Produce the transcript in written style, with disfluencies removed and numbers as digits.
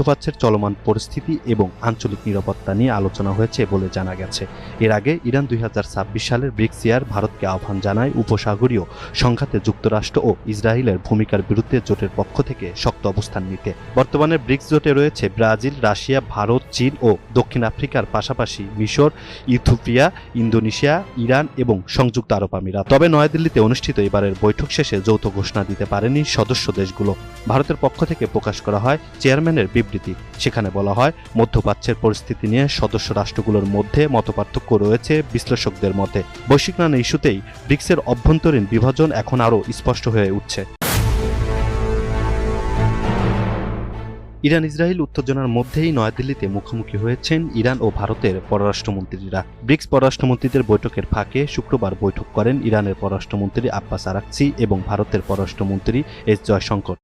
মধ্যপ্রাচ্যের চলমান পরিস্থিতি এবং আঞ্চলিক নিরাপত্তা নিয়ে আলোচনা হয়েছে বলে জানা গেছে। এর আগে ইরান 2026 সালের ব্রিক্স ইয়ার ভারতকে আহ্বান জানায় উপসাগরীয় সংঘাতে যুক্তরাষ্ট্র ও ইসরায়েলের ভূমিকার বিরুদ্ধে জোটের পক্ষ থেকে শক্ত অবস্থান নিতে। বর্তমানে ব্রিক্স জোটে রয়েছে ব্রাজিল, রাশিয়া, ভারত, চীন ও দক্ষিণ আফ্রিকার পাশাপাশি মিশর, ইথিওপিয়া, ইন্দোনেশিয়া, ইরান এবং সংযুক্ত আরব আমিরাত। তবে নয়াদিল্লিতে অনুষ্ঠিত এবারের বৈঠক শেষে যৌথ ঘোষণা দিতে পারেনি সদস্য দেশগুলো। ভারতের পক্ষ থেকে প্রকাশ করা হয় চেয়ারম্যানের বিবৃতি। সেখানে বলা হয়, মধ্যপ্রাচ্যের পরিস্থিতি নিয়ে সদস্য রাষ্ট্রগুলোর মধ্যে মতপার্থক্য রয়েছে বিশ্লেষকদের মতে। বৈশ্বিক নানা ইস্যুতেই ব্রিক্সের অভ্যন্তরীণ বিভাজন এখন আরও স্পষ্ট হয়ে উঠছে। ইরান ইসরায়েল উত্তেজনার মধ্যেই নয়াদিল্লিতে মুখোমুখি হয়েছেন ইরান ও ভারতের পররাষ্ট্রমন্ত্রীরা। ব্রিক্স পররাষ্ট্রমন্ত্রীদের বৈঠকের ফাঁকে শুক্রবার বৈঠক করেন ইরানের পররাষ্ট্রমন্ত্রী আব্বাস আরাকচি এবং ভারতের পররাষ্ট্রমন্ত্রী এস জয়শঙ্কর।